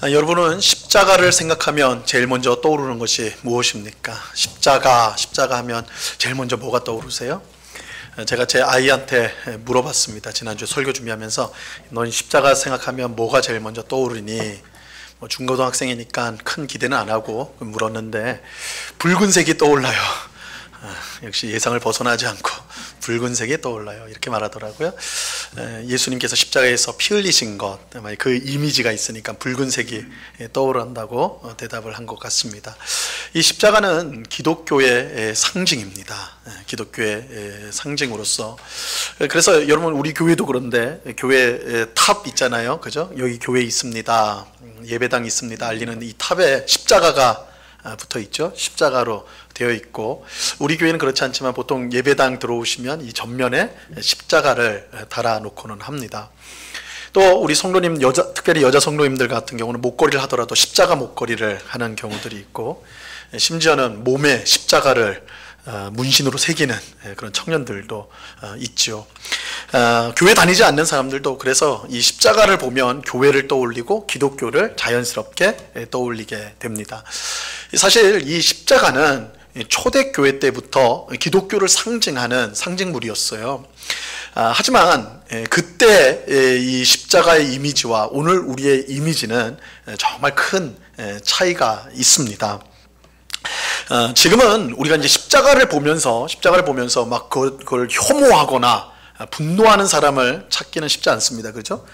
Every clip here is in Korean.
여러분은 십자가를 생각하면 제일 먼저 떠오르는 것이 무엇입니까? 십자가 하면 제일 먼저 뭐가 떠오르세요? 제가 제 아이한테 물어봤습니다. 지난주 설교 준비하면서 넌 십자가 생각하면 뭐가 제일 먼저 떠오르니? 중고등학생이니까 큰 기대는 안 하고 물었는데 붉은색이 떠올라요. 역시 예상을 벗어나지 않고 붉은색이 떠올라요. 이렇게 말하더라고요. 예수님께서 십자가에서 피 흘리신 것, 그 이미지가 있으니까 붉은색이 떠오른다고 대답을 한 것 같습니다. 이 십자가는 기독교의 상징입니다. 기독교의 상징으로서. 그래서 여러분 우리 교회도 그런데 교회 탑 있잖아요. 그죠? 여기 교회 있습니다. 예배당 있습니다. 알리는 이 탑에 십자가가 붙어 있죠. 십자가로 되어 있고, 우리 교회는 그렇지 않지만 보통 예배당 들어오시면 이 전면에 십자가를 달아 놓고는 합니다. 또 우리 성도님, 특별히 여자 성도님들 같은 경우는 목걸이를 하더라도 십자가 목걸이를 하는 경우들이 있고, 심지어는 몸에 십자가를 문신으로 새기는 그런 청년들도 있죠. 교회 다니지 않는 사람들도 그래서 이 십자가를 보면 교회를 떠올리고 기독교를 자연스럽게 떠올리게 됩니다. 사실 이 십자가는 초대교회 때부터 기독교를 상징하는 상징물이었어요. 하지만 그때 이 십자가의 이미지와 오늘 우리의 이미지는 정말 큰 차이가 있습니다. 지금은 우리가 이제 십자가를 보면서 막 그걸 혐오하거나 분노하는 사람을 찾기는 쉽지 않습니다. 그죠?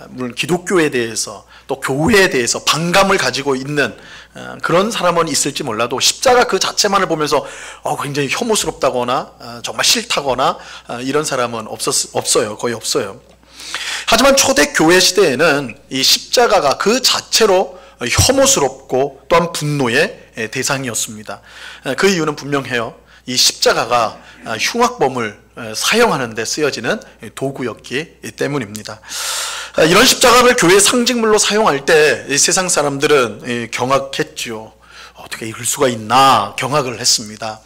물론 기독교에 대해서 또 교회에 대해서 반감을 가지고 있는 그런 사람은 있을지 몰라도 십자가 그 자체만을 보면서 굉장히 혐오스럽다거나 정말 싫다거나 이런 사람은 없어요. 거의 없어요. 하지만 초대교회 시대에는 이 십자가가 그 자체로 혐오스럽고 또한 분노의 대상이었습니다. 그 이유는 분명해요. 이 십자가가 흉악범을 사형하는 데 쓰여지는 도구였기 때문입니다. 이런 십자가를 교회 상징물로 사용할 때 세상 사람들은 경악했죠. 어떻게 이럴 수가 있나 경악을 했습니다.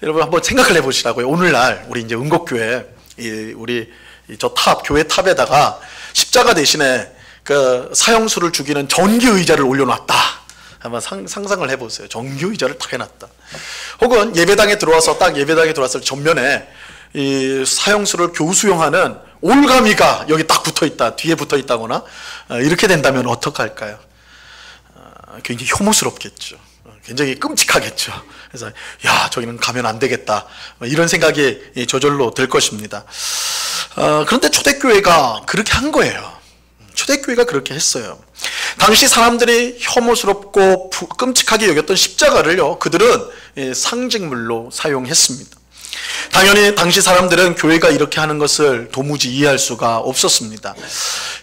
여러분 한번 생각을 해보시라고요. 오늘날 우리 이제 은곡교회 우리 저 교회 탑에다가 십자가 대신에 그 사형수를 죽이는 전기 의자를 올려놨다. 한번 상상을 해보세요. 전기 의자를 딱 해놨다. 혹은 예배당에 들어왔을 전면에 이 사형수를 교수형하는 올가미가 여기 딱 붙어있다, 뒤에 붙어있다거나 이렇게 된다면 어떡할까요? 굉장히 혐오스럽겠죠. 굉장히 끔찍하겠죠. 그래서 저기는 가면 안 되겠다, 이런 생각이 저절로 들 것입니다. 그런데 초대교회가 그렇게 한 거예요. 초대교회가 그렇게 했어요. 당시 사람들이 혐오스럽고 끔찍하게 여겼던 십자가를요, 그들은 상징물로 사용했습니다. 당연히 당시 사람들은 교회가 이렇게 하는 것을 도무지 이해할 수가 없었습니다.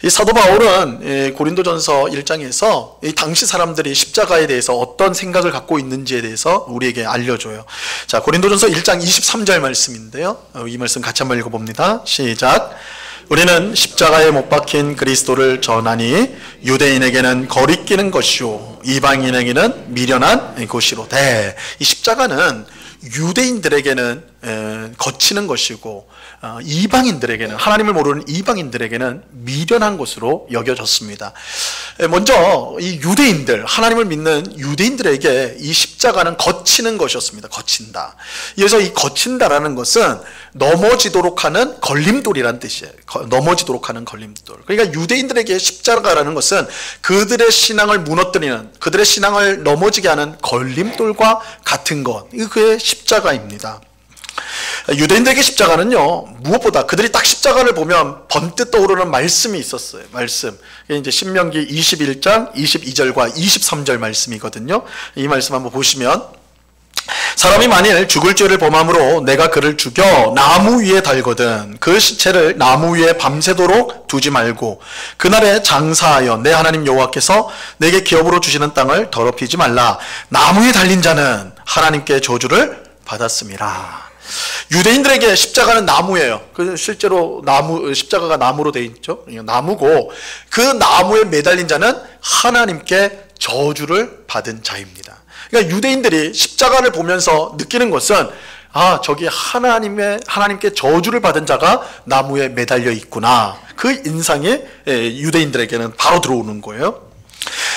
이 사도 바울은 고린도전서 1장에서 이 당시 사람들이 십자가에 대해서 어떤 생각을 갖고 있는지에 대해서 우리에게 알려줘요. 자, 고린도전서 1장 23절 말씀인데요. 이 말씀 같이 한번 읽어봅니다. 시작. 우리는 십자가에 못 박힌 그리스도를 전하니 유대인에게는 거리끼는 것이요 이방인에게는 미련한 것이로되. 이 십자가는 유대인들에게는 거치는 것이고 이방인들에게는, 하나님을 모르는 이방인들에게는 미련한 것으로 여겨졌습니다. 먼저 이 유대인들, 하나님을 믿는 유대인들에게 이 십자가는 거치는 것이었습니다. 거친다. 그래서 이 거친다라는 것은 넘어지도록 하는 걸림돌이라는 뜻이에요. 넘어지도록 하는 걸림돌. 그러니까 유대인들에게 십자가라는 것은 그들의 신앙을 무너뜨리는, 그들의 신앙을 넘어지게 하는 걸림돌과 같은 것, 그게 십자가입니다. 유대인들에게 십자가는요, 무엇보다 그들이 딱 십자가를 보면 번뜩 떠오르는 말씀이 있었어요. 말씀. 이게 이제 신명기 21장 22절과 23절 말씀이거든요. 이 말씀 한번 보시면, 사람이 만일 죽을 죄를 범함으로 내가 그를 죽여 나무 위에 달거든 그 시체를 나무 위에 밤새도록 두지 말고 그날에 장사하여 내 하나님 여호와께서 내게 기업으로 주시는 땅을 더럽히지 말라. 나무에 달린 자는 하나님께 저주를 받았음이라. 유대인들에게 십자가는 나무예요. 실제로 십자가가 나무로 되어 있죠. 나무고 그 나무에 매달린 자는 하나님께 저주를 받은 자입니다. 그러니까 유대인들이 십자가를 보면서 느끼는 것은 저기 하나님께 저주를 받은 자가 나무에 매달려 있구나. 그 인상이 유대인들에게는 바로 들어오는 거예요.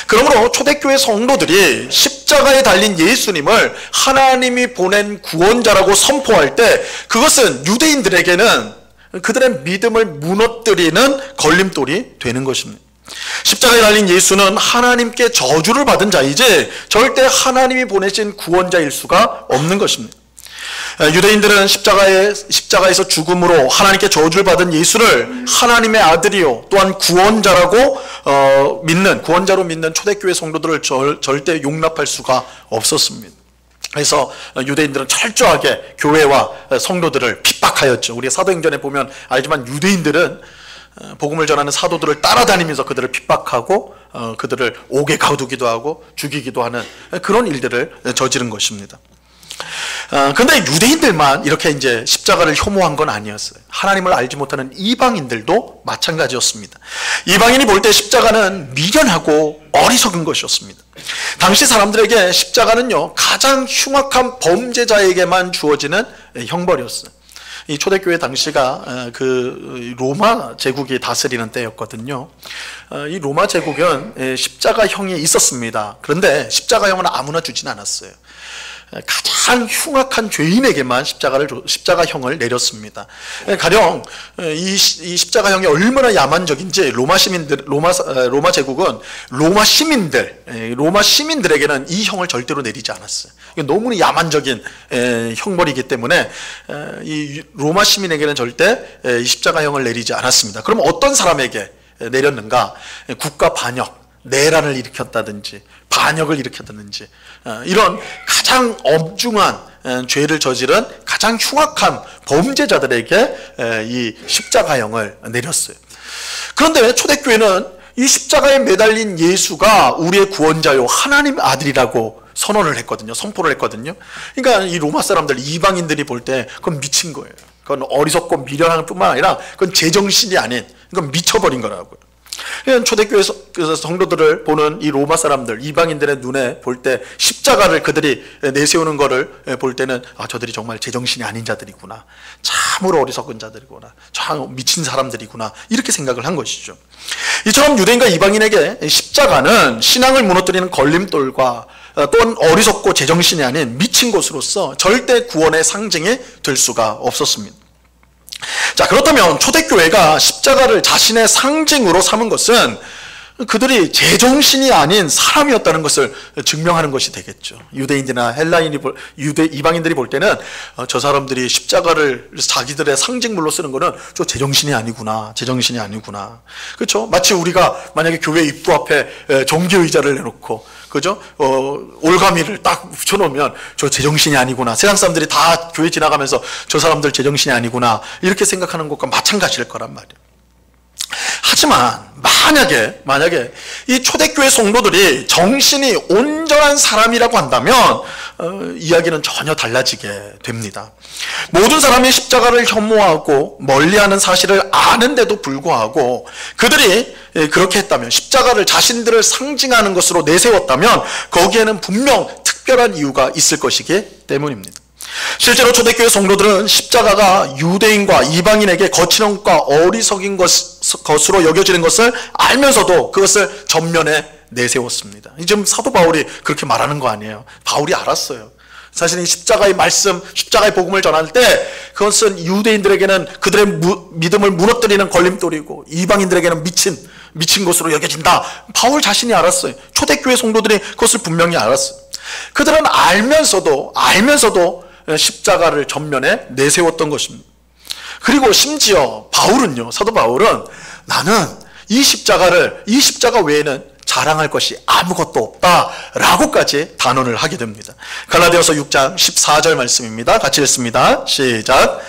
그러므로 초대교회 성도들이 십자가에 달린 예수님을 하나님이 보낸 구원자라고 선포할 때 그것은 유대인들에게는 그들의 믿음을 무너뜨리는 걸림돌이 되는 것입니다. 십자가에 달린 예수는 하나님께 저주를 받은 자이지 절대 하나님이 보내신 구원자일 수가 없는 것입니다. 유대인들은 십자가에서 죽음으로 하나님께 저주를 받은 예수를 하나님의 아들이요 또한 구원자로 믿는 초대교회 성도들을 절대 용납할 수가 없었습니다. 그래서 유대인들은 철저하게 교회와 성도들을 핍박하였죠. 우리가 사도행전에 보면 알지만 유대인들은 복음을 전하는 사도들을 따라다니면서 그들을 핍박하고 그들을 옥에 가두기도 하고 죽이기도 하는 그런 일들을 저지른 것입니다. 그런데 유대인들만 이렇게 이제 십자가를 혐오한 건 아니었어요. 하나님을 알지 못하는 이방인들도 마찬가지였습니다. 이방인이 볼 때 십자가는 미련하고 어리석은 것이었습니다. 당시 사람들에게 십자가는요 가장 흉악한 범죄자에게만 주어지는 형벌이었어요. 이 초대교회 당시가 그 로마 제국이 다스리는 때였거든요. 이 로마 제국은 십자가형이 있었습니다. 그런데 십자가형은 아무나 주진 않았어요. 가장 흉악한 죄인에게만 십자가형을 내렸습니다. 가령 이 십자가형이 얼마나 야만적인지 로마 제국은 로마 시민들에게는 이 형을 절대로 내리지 않았어요. 너무나 야만적인 형벌이기 때문에 이 로마 시민에게는 절대 이 십자가형을 내리지 않았습니다. 그럼 어떤 사람에게 내렸는가? 국가 반역, 내란을 일으켰다든지 반역을 일으켰다든지 이런 가장 엄중한 죄를 저지른 가장 흉악한 범죄자들에게 이 십자가형을 내렸어요. 그런데 초대교회는 이 십자가에 매달린 예수가 우리의 구원자요 하나님 아들이라고 선언을 했거든요. 선포를 했거든요. 그러니까 이 로마 사람들, 이방인들이 볼 때 그건 미친 거예요. 그건 어리석고 미련한 뿐만 아니라 그건 제정신이 아닌, 그건 미쳐버린 거라고요. 초대교회 성도들을 보는 이 로마 사람들, 이방인들의 눈에 볼 때 십자가를 그들이 내세우는 것을 볼 때는 저들이 정말 제정신이 아닌 자들이구나, 참으로 어리석은 자들이구나, 참 미친 사람들이구나, 이렇게 생각을 한 것이죠. 이처럼 유대인과 이방인에게 십자가는 신앙을 무너뜨리는 걸림돌과 또한 어리석고 제정신이 아닌 미친 것으로서 절대 구원의 상징이 될 수가 없었습니다. 자, 그렇다면 초대교회가 십자가를 자신의 상징으로 삼은 것은 그들이 제정신이 아닌 사람이었다는 것을 증명하는 것이 되겠죠. 유대인이나 이방인들이 볼 때는 저 사람들이 십자가를 자기들의 상징물로 쓰는 것은 저 제정신이 아니구나, 제정신이 아니구나. 그렇죠? 마치 우리가 만약에 교회 입구 앞에 정기의자를 내놓고, 그죠? 올가미를 딱 붙여놓으면 저 제정신이 아니구나, 세상 사람들이 다 교회 지나가면서 저 사람들 제정신이 아니구나, 이렇게 생각하는 것과 마찬가지일 거란 말이에요. 하지만 만약에 이 초대교회 성도들이 정신이 온전한 사람이라고 한다면 이야기는 전혀 달라지게 됩니다. 모든 사람이 십자가를 혐오하고 멀리하는 사실을 아는데도 불구하고 그들이 그렇게 했다면, 십자가를 자신들을 상징하는 것으로 내세웠다면 거기에는 분명 특별한 이유가 있을 것이기 때문입니다. 실제로 초대교회 성도들은 십자가가 유대인과 이방인에게 거칠음과 어리석인 것으로 여겨지는 것을 알면서도 그것을 전면에 내세웠습니다. 지금 사도 바울이 그렇게 말하는 거 아니에요. 바울이 알았어요. 사실 이 십자가의 말씀, 십자가의 복음을 전할 때 그것은 유대인들에게는 그들의 믿음을 무너뜨리는 걸림돌이고 이방인들에게는 미친 것으로 여겨진다. 바울 자신이 알았어요. 초대교회 성도들이 그것을 분명히 알았어요. 그들은 알면서도 십자가를 전면에 내세웠던 것입니다. 그리고 심지어 사도 바울은 나는 이 십자가 외에는 자랑할 것이 아무것도 없다라고까지 단언을 하게 됩니다. 갈라디아서 6장 14절 말씀입니다. 같이 읽습니다. 시작.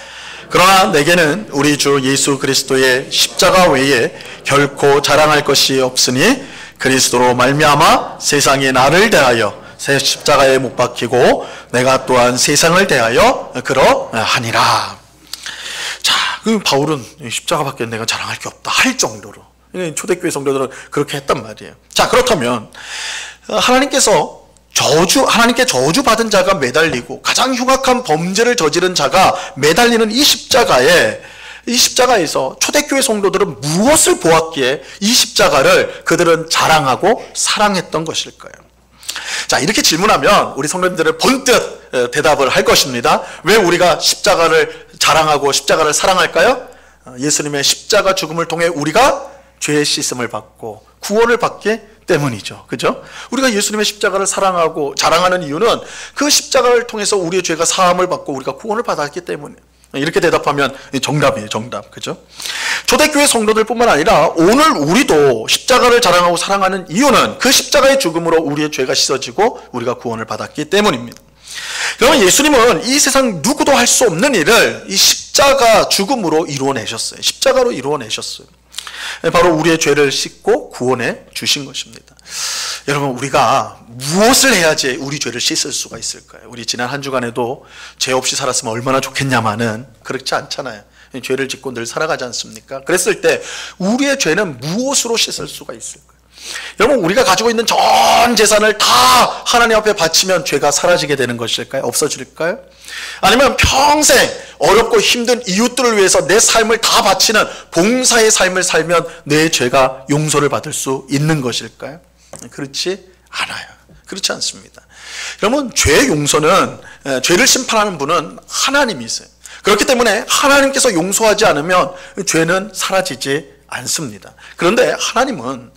그러나 내게는 우리 주 예수 그리스도의 십자가 외에 결코 자랑할 것이 없으니 그리스도로 말미암아 세상이 나를 대하여 새 십자가에 못 박히고 내가 또한 세상을 대하여 그러하니라. 자, 바울은 십자가밖에 내가 자랑할 게 없다 할 정도로, 초대교회 성도들은 그렇게 했단 말이에요. 자, 그렇다면 하나님께 저주받은 자가 매달리고 가장 흉악한 범죄를 저지른 자가 매달리는 이 십자가에 이 십자가에서 초대교회 성도들은 무엇을 보았기에 이 십자가를 그들은 자랑하고 사랑했던 것일까요? 자, 이렇게 질문하면 우리 성도님들은 번뜩 대답을 할 것입니다. 왜 우리가 십자가를 자랑하고 십자가를 사랑할까요? 예수님의 십자가 죽음을 통해 우리가 죄의 씻음을 받고 구원을 받기 때문이죠. 그죠? 우리가 예수님의 십자가를 사랑하고 자랑하는 이유는 그 십자가를 통해서 우리의 죄가 사함을 받고 우리가 구원을 받았기 때문이에요. 이렇게 대답하면 정답이에요. 정답. 그죠? 초대교회 성도들뿐만 아니라 오늘 우리도 십자가를 자랑하고 사랑하는 이유는 그 십자가의 죽음으로 우리의 죄가 씻어지고 우리가 구원을 받았기 때문입니다. 그러면 예수님은 이 세상 누구도 할 수 없는 일을 이 십자가 죽음으로 이루어내셨어요. 십자가로 이루어내셨어요. 바로 우리의 죄를 씻고 구원해 주신 것입니다. 여러분, 우리가 무엇을 해야지 우리 죄를 씻을 수가 있을까요? 우리 지난 한 주간에도 죄 없이 살았으면 얼마나 좋겠냐마는 그렇지 않잖아요. 죄를 짓고 늘 살아가지 않습니까? 그랬을 때 우리의 죄는 무엇으로 씻을 수가 있을까요? 여러분, 우리가 가지고 있는 전 재산을 다 하나님 앞에 바치면 죄가 사라지게 되는 것일까요? 없어질까요? 아니면 평생 어렵고 힘든 이웃들을 위해서 내 삶을 다 바치는 봉사의 삶을 살면 내 죄가 용서를 받을 수 있는 것일까요? 그렇지 않아요. 그렇지 않습니다. 여러분, 죄 용서는, 죄를 심판하는 분은 하나님이세요. 그렇기 때문에 하나님께서 용서하지 않으면 죄는 사라지지 않습니다. 그런데 하나님은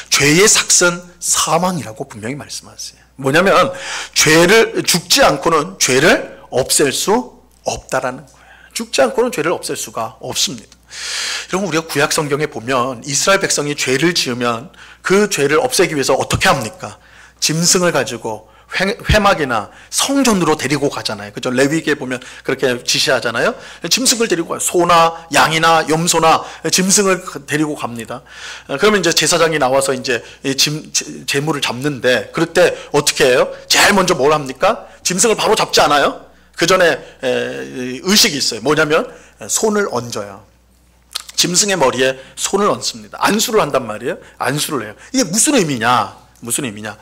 죄의 삭은 사망이라고 분명히 말씀하세요. 뭐냐면 죄를 죽지 않고는 죄를 없앨 수 없다라는 거예요. 죽지 않고는 죄를 없앨 수가 없습니다. 여러분, 우리가 구약 성경에 보면 이스라엘 백성이 죄를 지으면 그 죄를 없애기 위해서 어떻게 합니까? 짐승을 가지고 회막이나 성전으로 데리고 가잖아요. 그죠? 레위기에 보면 그렇게 지시하잖아요. 짐승을 데리고 가요. 소나 양이나 염소나 짐승을 데리고 갑니다. 그러면 이제 제사장이 나와서 이제 제물을 잡는데, 그럴 때 어떻게 해요? 제일 먼저 뭘 합니까? 짐승을 바로 잡지 않아요. 그 전에 의식이 있어요. 뭐냐면 손을 얹어요. 짐승의 머리에 손을 얹습니다. 안수를 한단 말이에요. 안수를 해요. 이게 무슨 의미냐? 무슨 의미냐?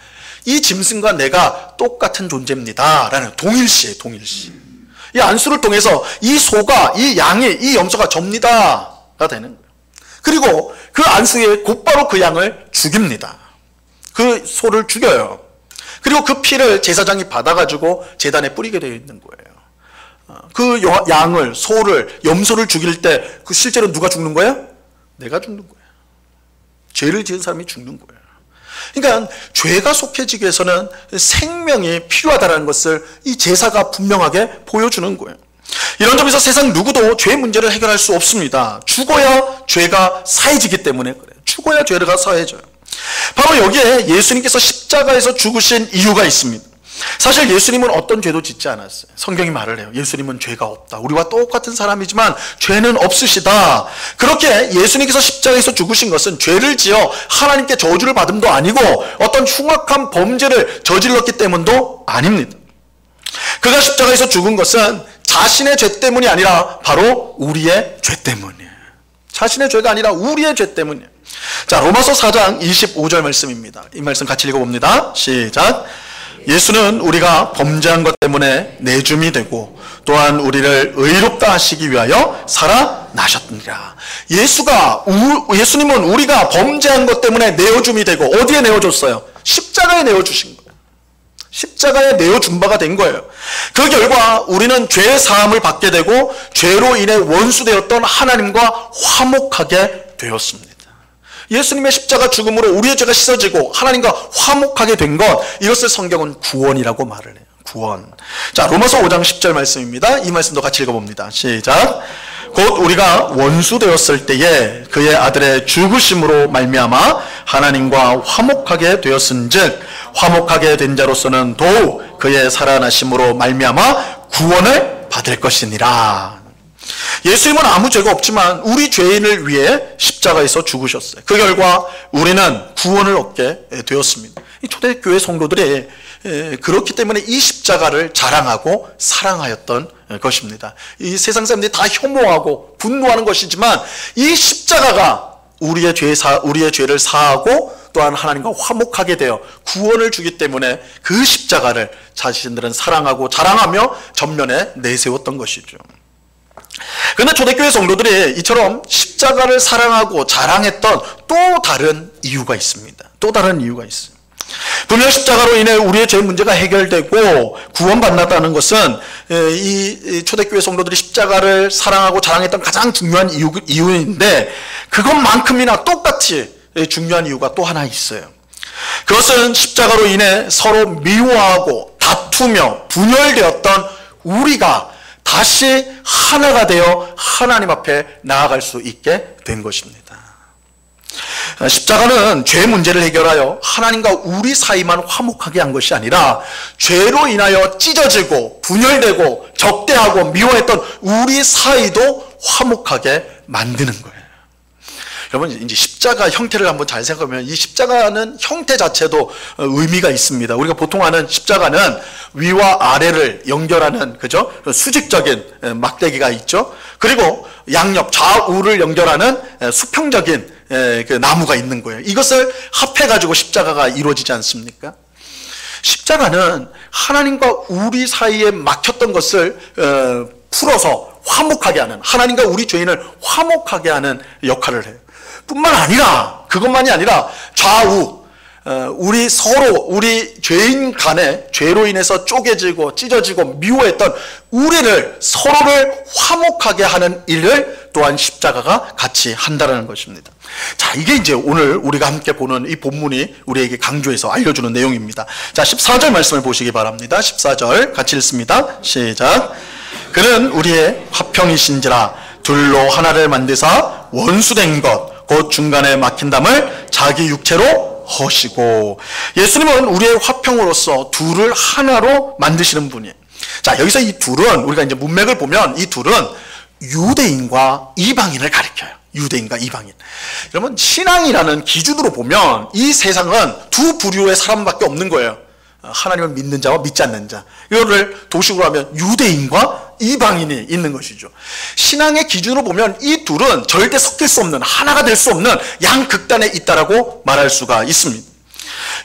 이 짐승과 내가 똑같은 존재입니다 라는 동일시예요. 동일시. 이 안수를 통해서 이 소가, 이 양이, 이 염소가 접니다가 되는 거예요. 그리고 그 안수에 곧바로 그 양을 죽입니다. 그 소를 죽여요. 그리고 그 피를 제사장이 받아가지고 제단에 뿌리게 되어 있는 거예요. 그 양을, 소를, 염소를 죽일 때 그 실제로 누가 죽는 거예요? 내가 죽는 거예요. 죄를 지은 사람이 죽는 거예요. 그러니까 죄가 속해지기 위해서는 생명이 필요하다는 것을 이 제사가 분명하게 보여주는 거예요. 이런 점에서 세상 누구도 죄 문제를 해결할 수 없습니다. 죽어야 죄가 사해지기 때문에 그래요. 죽어야 죄가 사해져요. 바로 여기에 예수님께서 십자가에서 죽으신 이유가 있습니다. 사실 예수님은 어떤 죄도 짓지 않았어요. 성경이 말을 해요. 예수님은 죄가 없다. 우리와 똑같은 사람이지만 죄는 없으시다. 그렇게 예수님께서 십자가에서 죽으신 것은 죄를 지어 하나님께 저주를 받음도 아니고 어떤 흉악한 범죄를 저질렀기 때문도 아닙니다. 그가 십자가에서 죽은 것은 자신의 죄 때문이 아니라 바로 우리의 죄 때문이에요. 자신의 죄가 아니라 우리의 죄 때문이에요. 자, 로마서 4장 25절 말씀입니다. 이 말씀 같이 읽어봅니다. 시작. 예수는 우리가 범죄한 것 때문에 내줌이 되고 또한 우리를 의롭다 하시기 위하여 살아나셨느니라. 예수님은 우리가 범죄한 것 때문에 내어줌이 되고 어디에 내어줬어요? 십자가에 내어주신 거예요. 십자가에 내어준 바가 된 거예요. 그 결과 우리는 죄의 사함을 받게 되고 죄로 인해 원수되었던 하나님과 화목하게 되었습니다. 예수님의 십자가 죽음으로 우리의 죄가 씻어지고 하나님과 화목하게 된 것, 이것을 성경은 구원이라고 말을 해요. 구원. 자, 로마서 5장 10절 말씀입니다. 이 말씀도 같이 읽어봅니다. 시작. 곧 우리가 원수 되었을 때에 그의 아들의 죽으심으로 말미암아 하나님과 화목하게 되었은즉 화목하게 된 자로서는 더욱 그의 살아나심으로 말미암아 구원을 받을 것이니라. 예수님은 아무 죄가 없지만 우리 죄인을 위해 십자가에서 죽으셨어요. 그 결과 우리는 구원을 얻게 되었습니다. 이 초대교회 성도들이 그렇기 때문에 이 십자가를 자랑하고 사랑하였던 것입니다. 이 세상 사람들이 다 혐오하고 분노하는 것이지만 이 십자가가 우리의 죄를 사하고 또한 하나님과 화목하게 되어 구원을 주기 때문에 그 십자가를 자신들은 사랑하고 자랑하며 전면에 내세웠던 것이죠. 그런데 초대교회 성도들이 이처럼 십자가를 사랑하고 자랑했던 또 다른 이유가 있습니다. 또 다른 이유가 있어요. 분명 십자가로 인해 우리의 죄 문제가 해결되고 구원받는다는 것은 이 초대교회 성도들이 십자가를 사랑하고 자랑했던 가장 중요한 이유인데, 그것만큼이나 똑같이 중요한 이유가 또 하나 있어요. 그것은 십자가로 인해 서로 미워하고 다투며 분열되었던 우리가 다시 하나가 되어 하나님 앞에 나아갈 수 있게 된 것입니다. 십자가는 죄 문제를 해결하여 하나님과 우리 사이만 화목하게 한 것이 아니라 죄로 인하여 찢어지고 분열되고 적대하고 미워했던 우리 사이도 화목하게 만드는 거예요. 여러분, 이제 십자가 형태를 한번 잘 생각하면 이 십자가는 형태 자체도 의미가 있습니다. 우리가 보통 아는 십자가는 위와 아래를 연결하는, 그죠? 수직적인 막대기가 있죠. 그리고 양옆 좌우를 연결하는 수평적인 그 나무가 있는 거예요. 이것을 합해가지고 십자가가 이루어지지 않습니까? 십자가는 하나님과 우리 사이에 막혔던 것을 풀어서 화목하게 하는, 하나님과 우리 죄인을 화목하게 하는 역할을 해요. 뿐만 아니라, 그것만이 아니라 좌우, 우리 서로, 우리 죄인 간에 죄로 인해서 쪼개지고 찢어지고 미워했던 우리를, 서로를 화목하게 하는 일을 또한 십자가가 같이 한다는 것입니다. 자, 이게 이제 오늘 우리가 함께 보는 이 본문이 우리에게 강조해서 알려주는 내용입니다. 자, 14절 말씀을 보시기 바랍니다. 14절 같이 읽습니다. 시작. 그는 우리의 화평이신지라 둘로 하나를 만드사 원수된 것 곧 중간에 막힌 담을 자기 육체로 허시고. 예수님은 우리의 화평으로서 둘을 하나로 만드시는 분이에요. 자, 여기서 이 둘은, 우리가 이제 문맥을 보면 이 둘은 유대인과 이방인을 가리켜요. 유대인과 이방인. 여러분, 신앙이라는 기준으로 보면 이 세상은 두 부류의 사람밖에 없는 거예요. 하나님을 믿는 자와 믿지 않는 자. 이거를 도식으로 하면 유대인과 이방인이 있는 것이죠. 신앙의 기준으로 보면 이 둘은 절대 섞일 수 없는, 하나가 될 수 없는 양극단에 있다라고 말할 수가 있습니다.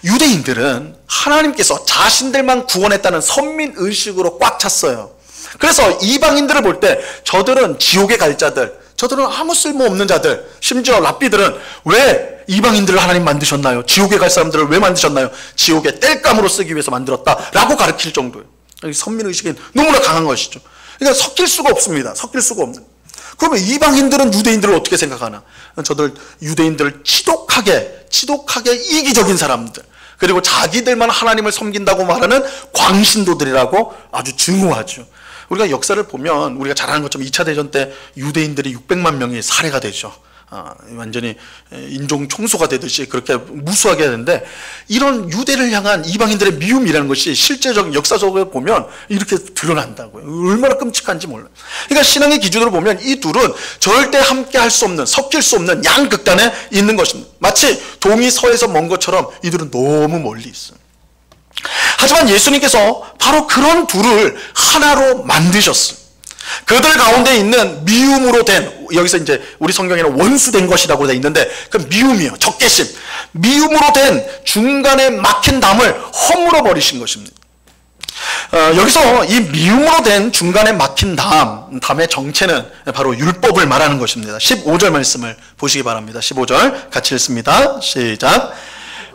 유대인들은 하나님께서 자신들만 구원했다는 선민의식으로 꽉 찼어요. 그래서 이방인들을 볼 때 저들은 지옥에 갈 자들, 저들은 아무 쓸모없는 자들, 심지어 랍비들은 왜 이방인들을 하나님 만드셨나요? 지옥에 갈 사람들을 왜 만드셨나요? 지옥에 땔감으로 쓰기 위해서 만들었다라고 가르칠 정도예요. 선민의식이 너무나 강한 것이죠. 그러니까 섞일 수가 없습니다. 섞일 수가 없는. 그러면 이방인들은 유대인들을 어떻게 생각하나? 저들 유대인들을 지독하게 이기적인 사람들, 그리고 자기들만 하나님을 섬긴다고 말하는 광신도들이라고 아주 증오하죠. 우리가 역사를 보면 우리가 잘 아는 것처럼 2차 대전 때 유대인들이 600만 명이 살해가 되죠. 완전히 인종 청소가 되듯이 그렇게 무수하게 하는데, 이런 유대를 향한 이방인들의 미움이라는 것이 실제적 역사적으로 보면 이렇게 드러난다고요. 얼마나 끔찍한지 몰라요. 그러니까 신앙의 기준으로 보면 이 둘은 절대 함께 할 수 없는, 섞일 수 없는 양극단에 있는 것입니다. 마치 동이 서에서 먼 것처럼 이들은 너무 멀리 있어요. 하지만 예수님께서 바로 그런 둘을 하나로 만드셨어요. 그들 가운데 있는 미움으로 된, 여기서 이제 우리 성경에는 원수된 것이라고 되어 있는데 그 미움이요, 적개심, 미움으로 된 중간에 막힌 담을 허물어 버리신 것입니다. 여기서 이 미움으로 된 중간에 막힌 담의 정체는 바로 율법을 말하는 것입니다. 15절 말씀을 보시기 바랍니다. 15절 같이 읽습니다. 시작.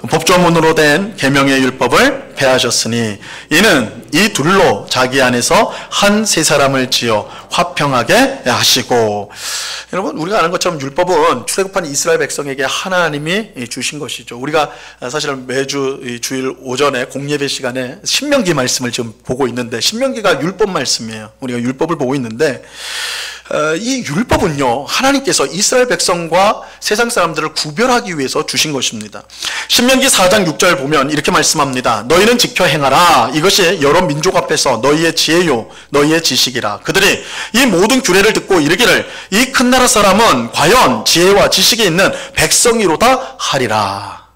법조문으로 된 계명의 율법을 폐하셨으니 이는 이 둘로 자기 안에서 한 세 사람을 지어 화평하게 하시고. 여러분, 우리가 아는 것처럼 율법은 출애굽한 이스라엘 백성에게 하나님이 주신 것이죠. 우리가 사실은 매주 주일 오전에 공예배 시간에 신명기 말씀을 지금 보고 있는데, 신명기가 율법 말씀이에요. 우리가 율법을 보고 있는데, 이 율법은요, 하나님께서 이스라엘 백성과 세상 사람들을 구별하기 위해서 주신 것입니다. 신명기 4장 6절 보면 이렇게 말씀합니다. 너희는 지켜 행하라. 이것이 여러 민족 앞에서 너희의 지혜요 너희의 지식이라. 그들이 이 모든 규례를 듣고 이르기를 이 큰 나라 사람은 과연 지혜와 지식이 있는 백성이로다 하리라.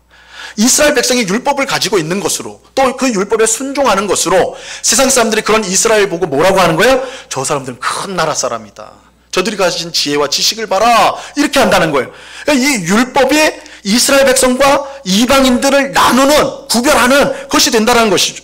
이스라엘 백성이 율법을 가지고 있는 것으로, 또 그 율법에 순종하는 것으로 세상 사람들이 그런 이스라엘 보고 뭐라고 하는 거예요? 저 사람들은 큰 나라 사람이다. 저들이 가진 지혜와 지식을 봐라. 이렇게 한다는 거예요. 이 율법이 이스라엘 백성과 이방인들을 나누는, 구별하는 것이 된다는 것이죠.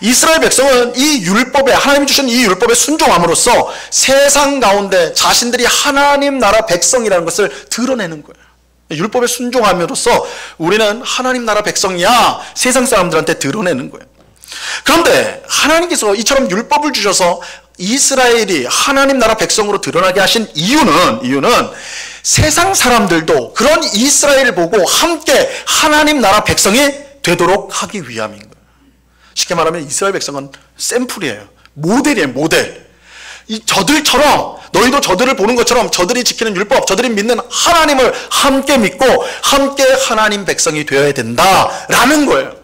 이스라엘 백성은 이 율법에, 하나님이 주신 이 율법에 순종함으로써 세상 가운데 자신들이 하나님 나라 백성이라는 것을 드러내는 거예요. 율법에 순종함으로써 우리는 하나님 나라 백성이야 세상 사람들한테 드러내는 거예요. 그런데 하나님께서 이처럼 율법을 주셔서 이스라엘이 하나님 나라 백성으로 드러나게 하신 이유는 세상 사람들도 그런 이스라엘을 보고 함께 하나님 나라 백성이 되도록 하기 위함인 거예요. 쉽게 말하면 이스라엘 백성은 샘플이에요. 모델이에요, 모델. 이 저들처럼, 너희도 저들을 보는 것처럼 저들이 지키는 율법, 저들이 믿는 하나님을 함께 믿고 함께 하나님 백성이 되어야 된다라는 거예요.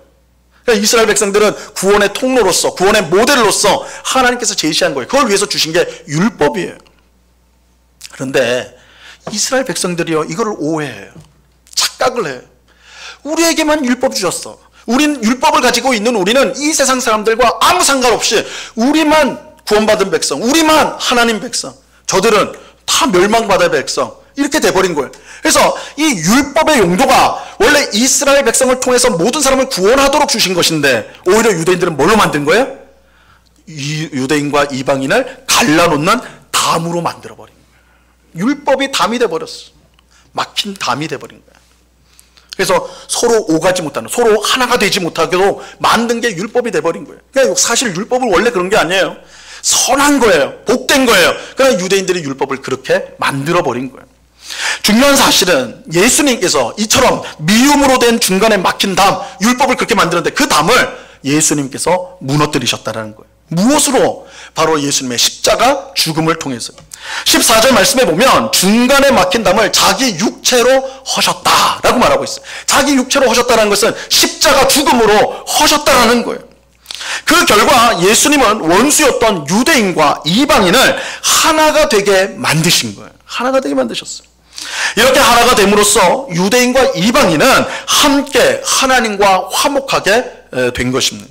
그러니까 이스라엘 백성들은 구원의 통로로서, 구원의 모델로서 하나님께서 제시한 거예요. 그걸 위해서 주신 게 율법이에요. 그런데 이스라엘 백성들이요, 이거를 오해해요. 착각을 해요. 우리에게만 율법 주셨어. 우린 율법을 가지고 있는 우리는 이 세상 사람들과 아무 상관없이 우리만 구원받은 백성, 우리만 하나님 백성, 저들은 다 멸망받을 백성, 이렇게 돼버린 거예요. 그래서 이 율법의 용도가 원래 이스라엘 백성을 통해서 모든 사람을 구원하도록 주신 것인데 오히려 유대인들은 뭘로 만든 거예요? 유대인과 이방인을 갈라놓는 담으로 만들어버린 거예요. 율법이 담이 돼버렸어. 막힌 담이 돼버린 거예요. 그래서 서로 오가지 못하는, 서로 하나가 되지 못하게도 만든 게 율법이 돼버린 거예요. 그러니까 사실 율법은 원래 그런 게 아니에요. 선한 거예요. 복된 거예요. 그러나 유대인들이 율법을 그렇게 만들어버린 거예요. 중요한 사실은 예수님께서 이처럼 미움으로 된 중간에 막힌 담, 율법을 그렇게 만드는데 그 담을 예수님께서 무너뜨리셨다는 거예요. 무엇으로? 바로 예수님의 십자가 죽음을 통해서. 14절 말씀에 보면 중간에 막힌 담을 자기 육체로 허셨다라고 말하고 있어요. 자기 육체로 허셨다는 것은 십자가 죽음으로 허셨다라는 거예요. 그 결과 예수님은 원수였던 유대인과 이방인을 하나가 되게 만드신 거예요. 하나가 되게 만드셨어요. 이렇게 하나가 됨으로써 유대인과 이방인은 함께 하나님과 화목하게 된 것입니다.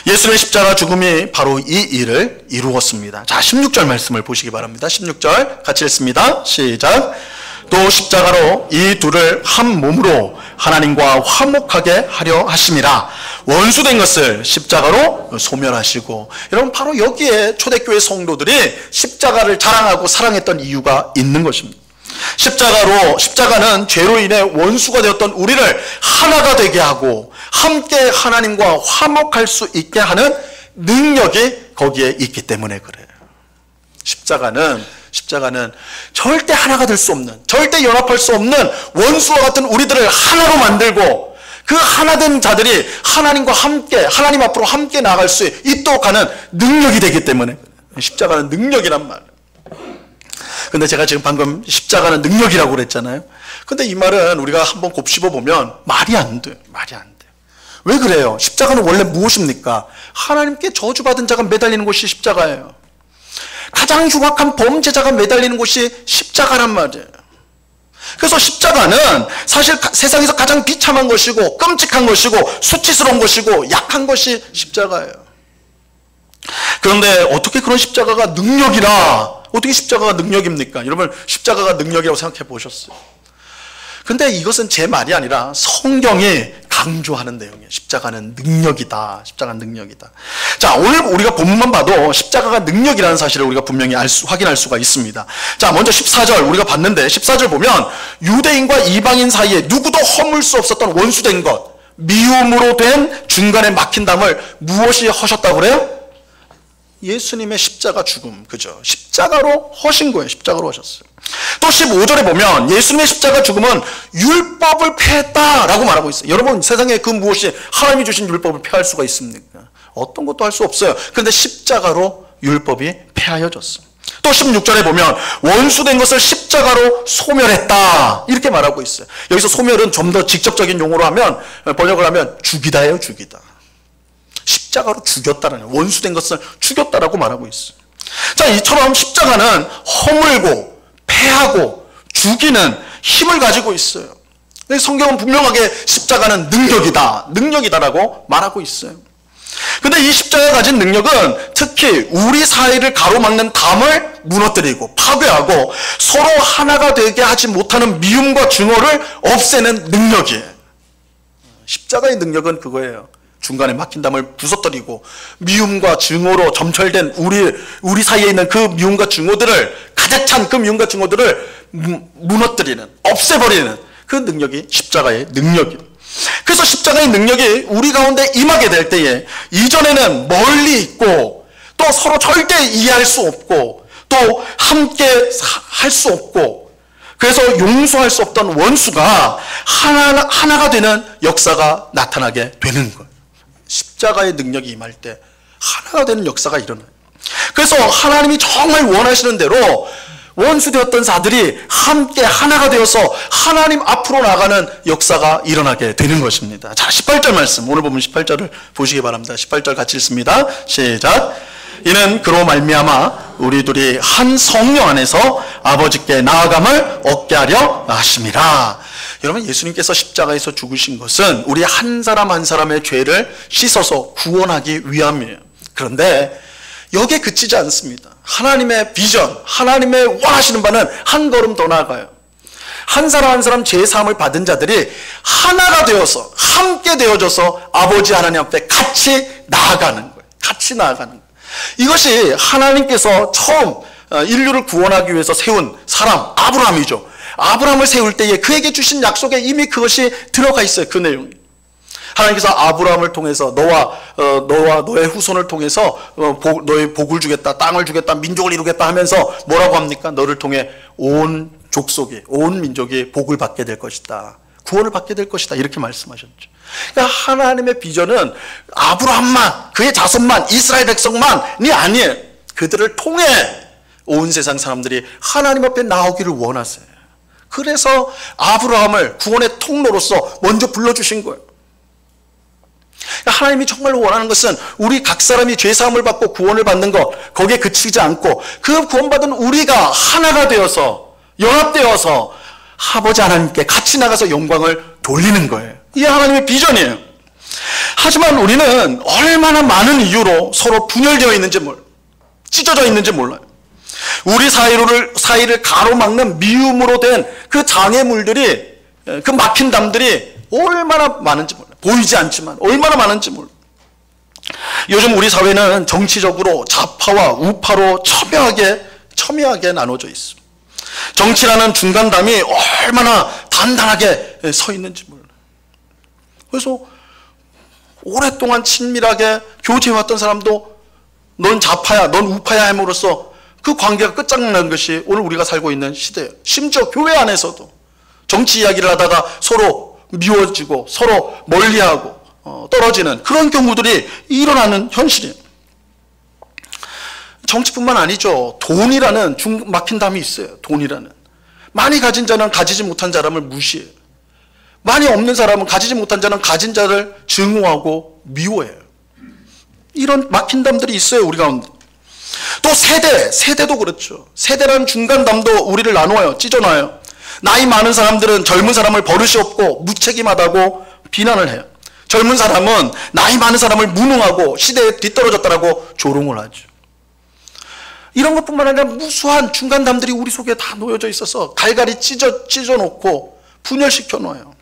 예수님의 십자가 죽음이 바로 이 일을 이루었습니다. 자, 16절 말씀을 보시기 바랍니다. 16절 같이 읽습니다. 시작. 또 십자가로 이 둘을 한 몸으로 하나님과 화목하게 하려 하심이라. 원수된 것을 십자가로 소멸하시고. 여러분, 바로 여기에 초대교회 성도들이 십자가를 자랑하고 사랑했던 이유가 있는 것입니다. 십자가는 죄로 인해 원수가 되었던 우리를 하나가 되게 하고 함께 하나님과 화목할 수 있게 하는 능력이 거기에 있기 때문에 그래요. 십자가는 절대 하나가 될 수 없는, 절대 연합할 수 없는 원수와 같은 우리들을 하나로 만들고 그 하나된 자들이 하나님과 함께, 하나님 앞으로 함께 나아갈 수 있도록 하는 능력이 되기 때문에 십자가는 능력이란 말이에요. 근데 제가 지금 방금 십자가는 능력이라고 그랬잖아요. 근데 이 말은 우리가 한번 곱씹어 보면 말이 안 돼요. 말이 안 돼요. 왜 그래요? 십자가는 원래 무엇입니까? 하나님께 저주받은 자가 매달리는 곳이 십자가예요. 가장 흉악한 범죄자가 매달리는 곳이 십자가란 말이에요. 그래서 십자가는 사실 세상에서 가장 비참한 것이고 끔찍한 것이고 수치스러운 것이고 약한 것이 십자가예요. 그런데 어떻게 그런 십자가가 능력이라, 어떻게 십자가가 능력입니까? 여러분, 십자가가 능력이라고 생각해 보셨어요? 근데 이것은 제 말이 아니라 성경이 강조하는 내용이에요. 십자가는 능력이다. 십자가는 능력이다. 자, 오늘 우리가 본문만 봐도 십자가가 능력이라는 사실을 우리가 분명히 확인할 수가 있습니다. 자, 먼저 14절 우리가 봤는데 14절 보면 유대인과 이방인 사이에 누구도 허물 수 없었던 원수된 것, 미움으로 된 중간에 막힌 담을 무엇이 허셨다고 그래요? 예수님의 십자가 죽음, 그죠? 십자가로 허신 거예요. 십자가로 하셨어요. 또 15절에 보면 예수님의 십자가 죽음은 율법을 폐했다라고 말하고 있어요. 여러분, 세상에 그 무엇이 하나님이 주신 율법을 폐할 수가 있습니까? 어떤 것도 할 수 없어요. 그런데 십자가로 율법이 폐하여졌어요. 또 16절에 보면 원수된 것을 십자가로 소멸했다 이렇게 말하고 있어요. 여기서 소멸은 좀 더 직접적인 용어로 하면, 번역을 하면 죽이다예요. 죽이다. 십자가로 죽였다라는, 원수된 것을 죽였다라고 말하고 있어요. 자, 이처럼 십자가는 허물고 폐하고 죽이는 힘을 가지고 있어요. 성경은 분명하게 십자가는 능력이다라고 말하고 있어요. 근데 이 십자가가 가진 능력은 특히 우리 사이를 가로막는 담을 무너뜨리고 파괴하고 서로 하나가 되게 하지 못하는 미움과 증오를 없애는 능력이에요. 십자가의 능력은 그거예요. 중간에 막힌 담을 부서뜨리고 미움과 증오로 점철된 우리 사이에 있는 그 미움과 증오들을, 가득 찬 그 미움과 증오들을 무너뜨리는, 없애버리는 그 능력이 십자가의 능력이에요. 그래서 십자가의 능력이 우리 가운데 임하게 될 때에 이전에는 멀리 있고 또 서로 절대 이해할 수 없고 또 함께 할 수 없고 그래서 용서할 수 없던 원수가 하나가 되는 역사가 나타나게 되는 거예요. 십자가의 능력이 임할 때 하나가 되는 역사가 일어나요. 그래서 하나님이 정말 원하시는 대로 원수되었던 자들이 함께 하나가 되어서 하나님 앞으로 나가는 역사가 일어나게 되는 것입니다. 자, 18절 말씀, 오늘 보면 18절을 보시기 바랍니다. 18절 같이 읽습니다. 시작. 이는 그로 말미암아 우리 둘이 한 성령 안에서 아버지께 나아감을 얻게 하려 하심이라. 여러분, 예수님께서 십자가에서 죽으신 것은 우리 한 사람 한 사람의 죄를 씻어서 구원하기 위함이에요. 그런데 여기에 그치지 않습니다. 하나님의 비전, 하나님의 원하시는 바는 한 걸음 더 나아가요. 한 사람 한 사람 죄사함을 받은 자들이 하나가 되어서 함께 되어져서 아버지 하나님 앞에 같이 나아가는 거예요. 같이 나아가는 거예요. 이것이 하나님께서 처음 인류를 구원하기 위해서 세운 사람 아브라함이죠. 아브라함을 세울 때에 그에게 주신 약속에 이미 그것이 들어가 있어요. 그 내용이. 하나님께서 아브라함을 통해서 너와 너의 후손을 통해서 너의 복을 주겠다, 땅을 주겠다, 민족을 이루겠다 하면서 뭐라고 합니까? 너를 통해 온 족속이, 온 민족이 복을 받게 될 것이다, 구원을 받게 될 것이다, 이렇게 말씀하셨죠. 그러니까 하나님의 비전은 아브라함만, 그의 자손만, 이스라엘 백성만이 아니에요. 그들을 통해 온 세상 사람들이 하나님 앞에 나오기를 원하세요. 그래서 아브라함을 구원의 통로로서 먼저 불러주신 거예요. 하나님이 정말 원하는 것은 우리 각 사람이 죄사함을 받고 구원을 받는 것, 거기에 그치지 않고 그 구원받은 우리가 하나가 되어서 연합되어서 아버지 하나님께 같이 나가서 영광을 돌리는 거예요. 이게 하나님의 비전이에요. 하지만 우리는 얼마나 많은 이유로 서로 분열되어 있는지 몰라요. 찢어져 있는지 몰라요. 우리 사이를 가로막는 미움으로 된 그 장애물들이, 그 막힌 담들이 얼마나 많은지 몰라요. 보이지 않지만 얼마나 많은지 몰라요. 요즘 우리 사회는 정치적으로 좌파와 우파로 첨예하게 나눠져 있습니다. 정치라는 중간담이 얼마나 단단하게 서 있는지 몰라요. 그래서 오랫동안 친밀하게 교제해왔던 사람도 넌 좌파야, 넌 우파야 함으로써 그 관계가 끝장난 것이 오늘 우리가 살고 있는 시대예요. 심지어 교회 안에서도 정치 이야기를 하다가 서로 미워지고 서로 멀리하고 떨어지는 그런 경우들이 일어나는 현실이에요. 정치뿐만 아니죠. 돈이라는 막힌 담이 있어요. 돈이라는. 많이 가진 자는 가지지 못한 사람을 무시해요. 많이 없는 사람은 가지지 못한 자는 가진 자를 증오하고 미워해요. 이런 막힌 담들이 있어요, 우리 가운데. 또 세대도 그렇죠. 세대라는 중간담도 우리를 나누어요. 찢어놔요. 나이 많은 사람들은 젊은 사람을 버릇이 없고 무책임하다고 비난을 해요. 젊은 사람은 나이 많은 사람을 무능하고 시대에 뒤떨어졌다라고 조롱을 하죠. 이런 것뿐만 아니라 무수한 중간담들이 우리 속에 다 놓여져 있어서 갈갈이 찢어놓고 분열시켜 놓아요.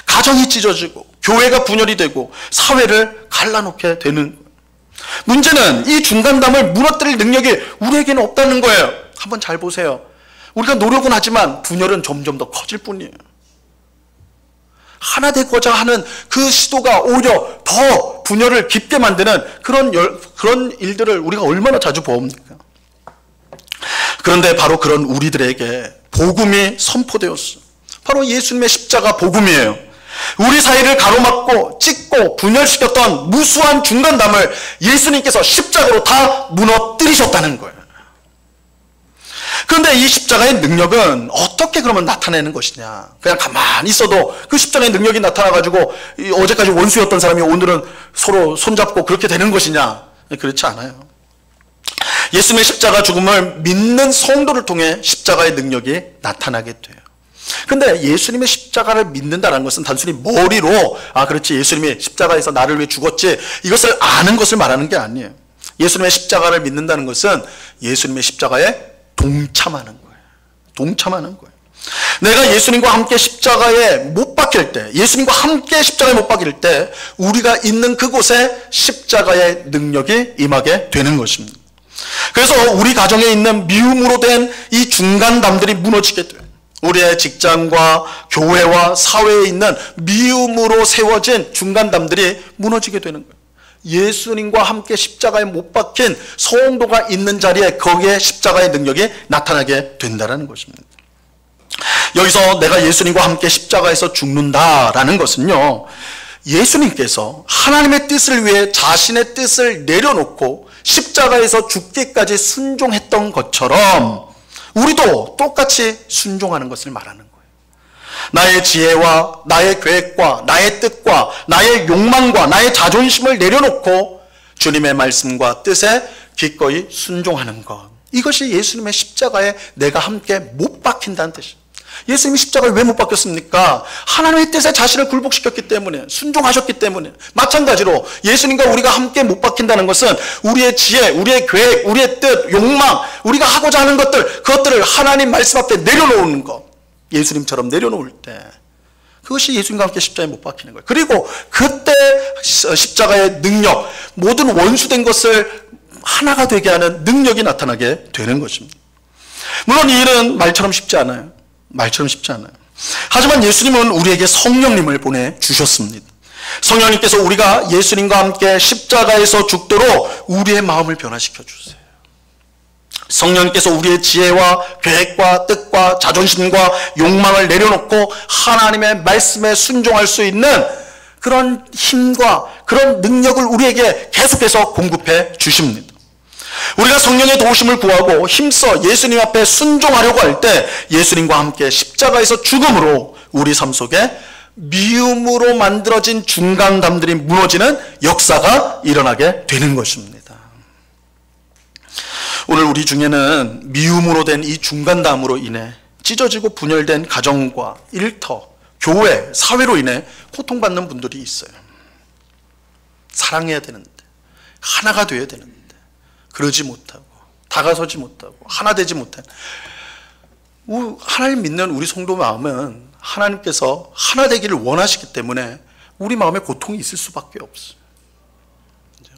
가정이 찢어지고 교회가 분열이 되고 사회를 갈라놓게 되는 거예요. 문제는 이 중간담을 무너뜨릴 능력이 우리에게는 없다는 거예요. 한번 잘 보세요. 우리가 노력은 하지만 분열은 점점 더 커질 뿐이에요. 하나 되고자 하는 그 시도가 오히려 더 분열을 깊게 만드는 그런 일들을 우리가 얼마나 자주 보옵니까? 그런데 바로 그런 우리들에게 복음이 선포되었어요. 바로 예수님의 십자가 복음이에요. 우리 사이를 가로막고 찢고 분열시켰던 무수한 중간담을 예수님께서 십자가로 다 무너뜨리셨다는 거예요. 그런데 이 십자가의 능력은 어떻게 그러면 나타내는 것이냐? 그냥 가만히 있어도 그 십자가의 능력이 나타나가지고 어제까지 원수였던 사람이 오늘은 서로 손잡고 그렇게 되는 것이냐? 그렇지 않아요. 예수님의 십자가 죽음을 믿는 성도를 통해 십자가의 능력이 나타나게 돼요. 근데 예수님의 십자가를 믿는다는 것은 단순히 머리로 그렇지, 예수님이 십자가에서 나를 위해 죽었지, 이것을 아는 것을 말하는 게 아니에요. 예수님의 십자가를 믿는다는 것은 예수님의 십자가에 동참하는 거예요. 동참하는 거예요. 내가 예수님과 함께 십자가에 못 박힐 때, 예수님과 함께 십자가에 못 박힐 때 우리가 있는 그곳에 십자가의 능력이 임하게 되는 것입니다. 그래서 우리 가정에 있는 미움으로 된 이 중간담들이 무너지게 돼요. 우리의 직장과 교회와 사회에 있는 미움으로 세워진 중간담들이 무너지게 되는 거예요. 예수님과 함께 십자가에 못 박힌 성도가 있는 자리에 거기에 십자가의 능력이 나타나게 된다는 것입니다. 여기서 내가 예수님과 함께 십자가에서 죽는다라는 것은요, 예수님께서 하나님의 뜻을 위해 자신의 뜻을 내려놓고 십자가에서 죽기까지 순종했던 것처럼 우리도 똑같이 순종하는 것을 말하는 거예요. 나의 지혜와 나의 계획과 나의 뜻과 나의 욕망과 나의 자존심을 내려놓고 주님의 말씀과 뜻에 기꺼이 순종하는 것, 이것이 예수님의 십자가에 내가 함께 못 박힌다는 뜻이에요. 예수님이 십자가에 왜 못 박혔습니까? 하나님의 뜻에 자신을 굴복시켰기 때문에, 순종하셨기 때문에. 마찬가지로 예수님과 우리가 함께 못 박힌다는 것은 우리의 지혜, 우리의 계획, 우리의 뜻, 욕망, 우리가 하고자 하는 것들, 그것들을 하나님 말씀 앞에 내려놓는 것, 예수님처럼 내려놓을 때 그것이 예수님과 함께 십자가에 못 박히는 거예요. 그리고 그때 십자가의 능력, 모든 원수된 것을 하나가 되게 하는 능력이 나타나게 되는 것입니다. 물론 이 일은 말처럼 쉽지 않아요. 말처럼 쉽지 않아요. 하지만 예수님은 우리에게 성령님을 보내주셨습니다. 성령님께서 우리가 예수님과 함께 십자가에서 죽도록 우리의 마음을 변화시켜 주세요. 성령님께서 우리의 지혜와 계획과 뜻과 자존심과 욕망을 내려놓고 하나님의 말씀에 순종할 수 있는 그런 힘과 그런 능력을 우리에게 계속해서 공급해 주십니다. 우리가 성령의 도우심을 구하고 힘써 예수님 앞에 순종하려고 할 때 예수님과 함께 십자가에서 죽음으로 우리 삶 속에 미움으로 만들어진 중간담들이 무너지는 역사가 일어나게 되는 것입니다. 오늘 우리 중에는 미움으로 된 이 중간담으로 인해 찢어지고 분열된 가정과 일터, 교회, 사회로 인해 고통받는 분들이 있어요. 사랑해야 되는데, 하나가 되어야 되는데 그러지 못하고, 다가서지 못하고, 하나 되지 못한, 하나님 믿는 우리 성도 마음은 하나님께서 하나 되기를 원하시기 때문에 우리 마음에 고통이 있을 수밖에 없어요.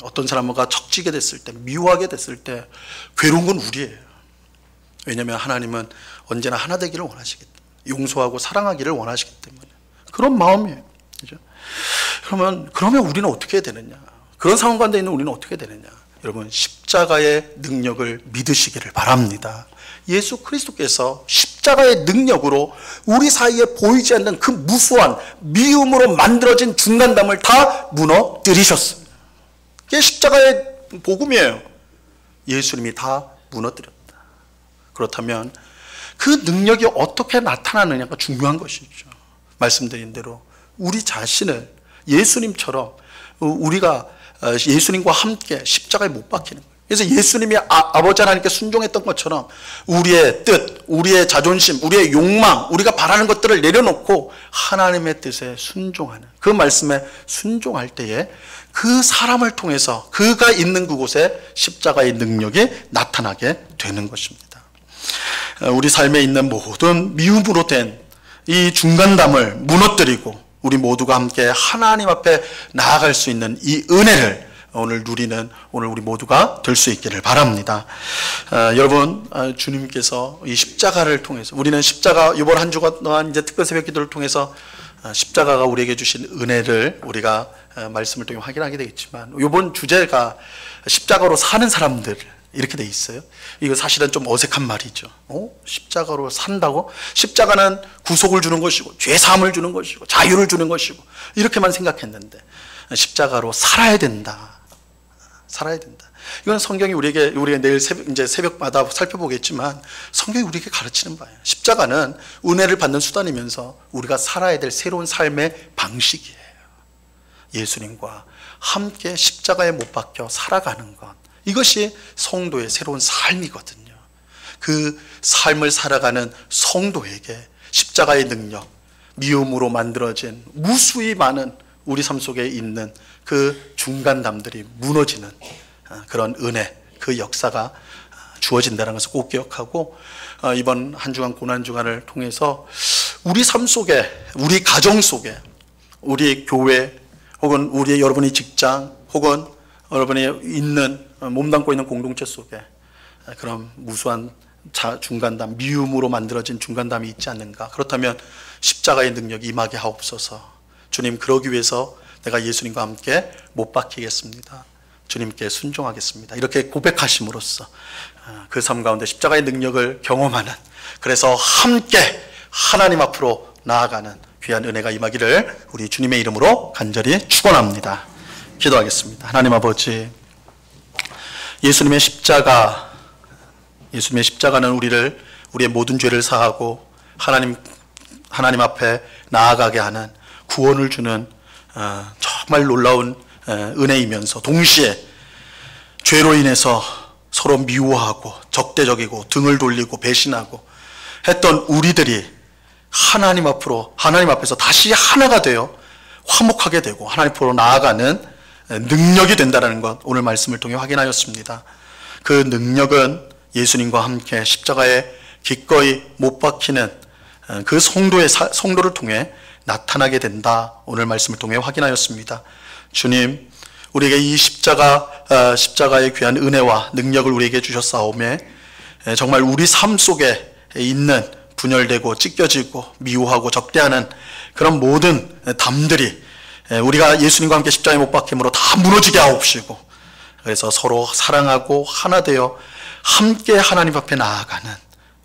어떤 사람과 척지게 됐을 때, 미워하게 됐을 때 괴로운 건 우리예요. 왜냐하면 하나님은 언제나 하나 되기를 원하시기 때문에, 용서하고 사랑하기를 원하시기 때문에 그런 마음이에요. 그죠? 그러면 우리는 어떻게 해야 되느냐? 그런 상황 가운데 있는 우리는 어떻게 해야 되느냐? 여러분, 십자가의 능력을 믿으시기를 바랍니다. 예수 그리스도께서 십자가의 능력으로 우리 사이에 보이지 않는 그 무수한 미움으로 만들어진 중간담을 다 무너뜨리셨어요. 이게 십자가의 복음이에요. 예수님이 다 무너뜨렸다. 그렇다면 그 능력이 어떻게 나타나느냐가 중요한 것이죠. 말씀드린 대로 우리 자신을 예수님처럼 우리가 예수님과 함께 십자가에 못 박히는 거예요. 그래서 예수님이 아버지 하나님께 순종했던 것처럼 우리의 뜻, 우리의 자존심, 우리의 욕망, 우리가 바라는 것들을 내려놓고 하나님의 뜻에 순종하는, 그 말씀에 순종할 때에 그 사람을 통해서 그가 있는 그곳에 십자가의 능력이 나타나게 되는 것입니다. 우리 삶에 있는 모든 미움으로 된 이 중간담을 무너뜨리고 우리 모두가 함께 하나님 앞에 나아갈 수 있는 이 은혜를 오늘 누리는 오늘 우리 모두가 될 수 있기를 바랍니다. 여러분, 주님께서 이 십자가를 통해서, 우리는 십자가 이번 한 주간 동안 이제 특별 새벽 기도를 통해서 십자가가 우리에게 주신 은혜를 우리가 말씀을 통해 확인하게 되겠지만, 이번 주제가 십자가로 사는 사람들 이렇게 돼 있어요. 이거 사실은 좀 어색한 말이죠. 십자가로 산다고? 십자가는 구속을 주는 것이고 죄 사함을 주는 것이고 자유를 주는 것이고 이렇게만 생각했는데 십자가로 살아야 된다. 살아야 된다. 이건 성경이 우리가 내일 새벽마다 살펴보겠지만 성경이 우리에게 가르치는 바예요. 십자가는 은혜를 받는 수단이면서 우리가 살아야 될 새로운 삶의 방식이에요. 예수님과 함께 십자가에 못 박혀 살아가는 것, 이것이 성도의 새로운 삶이거든요. 그 삶을 살아가는 성도에게 십자가의 능력, 미움으로 만들어진 무수히 많은 우리 삶 속에 있는 그 중간담들이 무너지는 그런 은혜, 그 역사가 주어진다는 것을 꼭 기억하고 이번 한 주간 고난주간을 통해서 우리 삶 속에, 우리 가정 속에, 우리 교회 혹은 우리 여러분의 직장 혹은 여러분이 있는 몸담고 있는 공동체 속에 그런 무수한 중간담, 미움으로 만들어진 중간담이 있지 않는가. 그렇다면 십자가의 능력이 임하게 하옵소서. 주님, 그러기 위해서 내가 예수님과 함께 못 박히겠습니다. 주님께 순종하겠습니다. 이렇게 고백하심으로써 그 삶 가운데 십자가의 능력을 경험하는, 그래서 함께 하나님 앞으로 나아가는 귀한 은혜가 임하기를 우리 주님의 이름으로 간절히 축원합니다. 기도하겠습니다. 하나님 아버지, 예수님의 십자가는 우리의 모든 죄를 사하고 하나님 앞에 나아가게 하는, 구원을 주는 정말 놀라운 은혜이면서 동시에 죄로 인해서 서로 미워하고 적대적이고 등을 돌리고 배신하고 했던 우리들이 하나님 앞에서 다시 하나가 되어 화목하게 되고 하나님 앞으로 나아가는 능력이 된다는 것, 오늘 말씀을 통해 확인하였습니다. 그 능력은 예수님과 함께 십자가에 기꺼이 못 박히는 그 성도를 통해 나타나게 된다, 오늘 말씀을 통해 확인하였습니다. 주님, 우리에게 이 십자가의 귀한 은혜와 능력을 우리에게 주셨사오매 정말 우리 삶 속에 있는 분열되고 찢겨지고 미워하고 적대하는 그런 모든 담들이 우리가 예수님과 함께 십자가에 못 박힘으로 다 무너지게 하옵시고, 그래서 서로 사랑하고 하나 되어 함께 하나님 앞에 나아가는,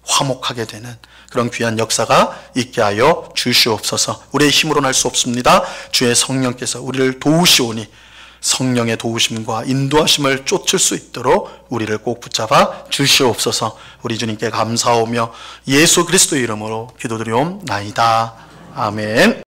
화목하게 되는 그런 귀한 역사가 있게 하여 주시옵소서. 우리의 힘으로는 할 수 없습니다. 주의 성령께서 우리를 도우시오니 성령의 도우심과 인도하심을 쫓을 수 있도록 우리를 꼭 붙잡아 주시옵소서. 우리 주님께 감사하며 예수 그리스도의 이름으로 기도드리옵나이다. 아멘.